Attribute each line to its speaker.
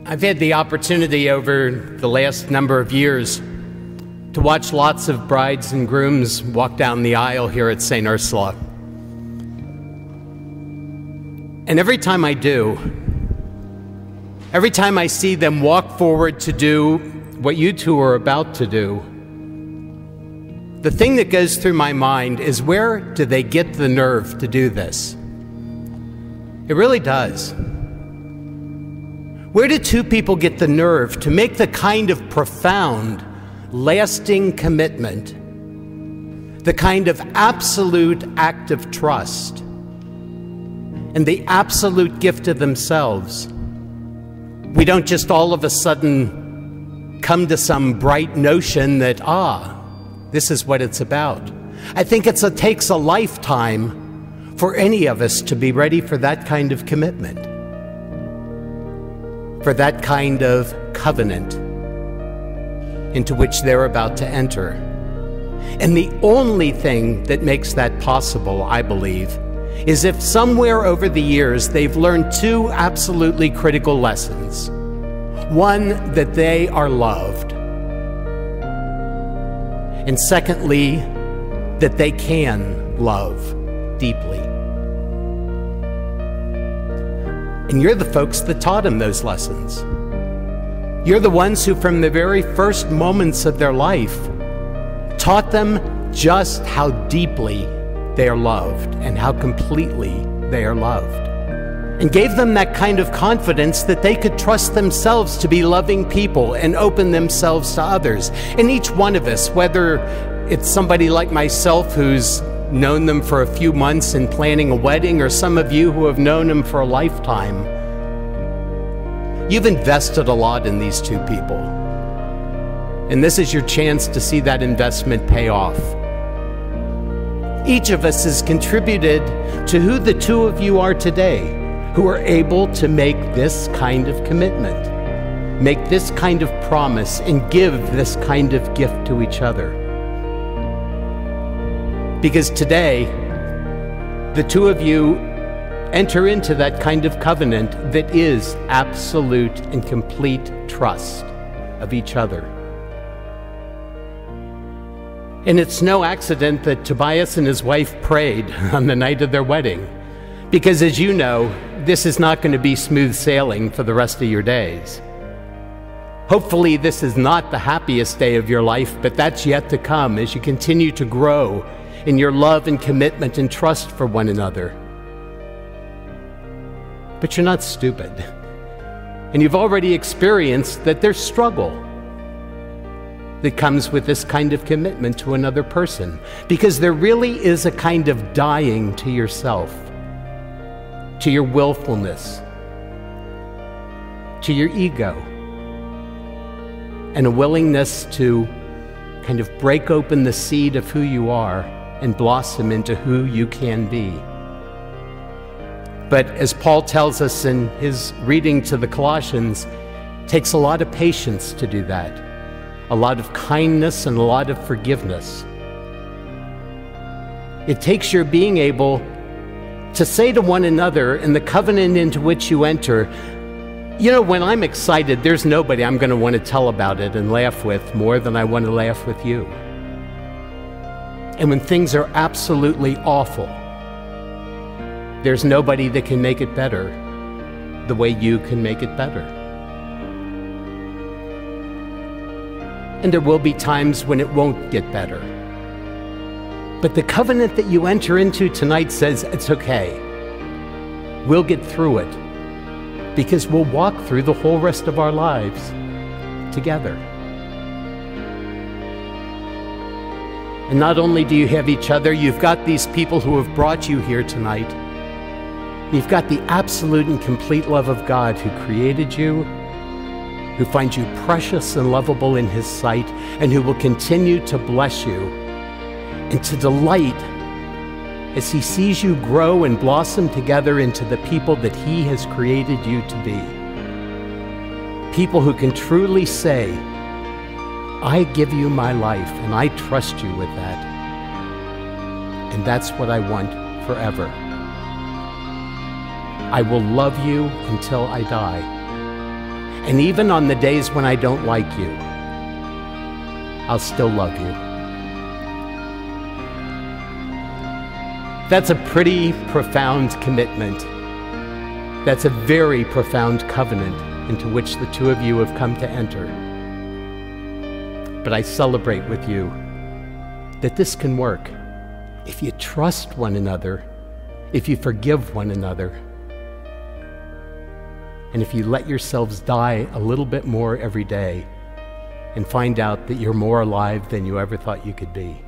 Speaker 1: I've had the opportunity over the last number of years to watch lots of brides and grooms walk down the aisle here at St. Ursula. And every time I do, every time I see them walk forward to do what you two are about to do, the thing that goes through my mind is, where do they get the nerve to do this? It really does. Where do two people get the nerve to make the kind of profound, lasting commitment, the kind of absolute act of trust, and the absolute gift of themselves? We don't just all of a sudden come to some bright notion that, this is what it's about. I think it takes a lifetime for any of us to be ready for that kind of commitment, for that kind of covenant into which they're about to enter. And the only thing that makes that possible, I believe, is if somewhere over the years they've learned two absolutely critical lessons. One, that they are loved. And secondly, that they can love deeply. And you're the folks that taught them those lessons. You're the ones who, from the very first moments of their life, taught them just how deeply they are loved and how completely they are loved, and gave them that kind of confidence that they could trust themselves to be loving people and open themselves to others. And each one of us, whether it's somebody like myself who's known them for a few months and planning a wedding, or some of you who have known them for a lifetime, you've invested a lot in these two people. And this is your chance to see that investment pay off. Each of us has contributed to who the two of you are today, who are able to make this kind of commitment, make this kind of promise, and give this kind of gift to each other. Because today, the two of you enter into that kind of covenant that is absolute and complete trust of each other. And it's no accident that Tobias and his wife prayed on the night of their wedding, because as you know, this is not going to be smooth sailing for the rest of your days. Hopefully this is not the happiest day of your life, but that's yet to come as you continue to grow in your love and commitment and trust for one another. But you're not stupid. And you've already experienced that there's struggle that comes with this kind of commitment to another person, because there really is a kind of dying to yourself, to your willfulness, to your ego, and a willingness to kind of break open the seed of who you are and blossom into who you can be. But as Paul tells us in his reading to the Colossians, it takes a lot of patience to do that, a lot of kindness and a lot of forgiveness. It takes your being able to say to one another in the covenant into which you enter, you know, when I'm excited, there's nobody I'm going to want to tell about it and laugh with more than I want to laugh with you. And when things are absolutely awful, there's nobody that can make it better the way you can make it better. And there will be times when it won't get better. But the covenant that you enter into tonight says it's okay. We'll get through it, because we'll walk through the whole rest of our lives together. And not only do you have each other, you've got these people who have brought you here tonight. You've got the absolute and complete love of God, who created you, who finds you precious and lovable in His sight, and who will continue to bless you and to delight as He sees you grow and blossom together into the people that He has created you to be. People who can truly say, I give you my life and I trust you with that. And that's what I want forever. I will love you until I die. And even on the days when I don't like you, I'll still love you. That's a pretty profound commitment. That's a very profound covenant into which the two of you have come to enter. But I celebrate with you that this can work if you trust one another, if you forgive one another, and if you let yourselves die a little bit more every day and find out that you're more alive than you ever thought you could be.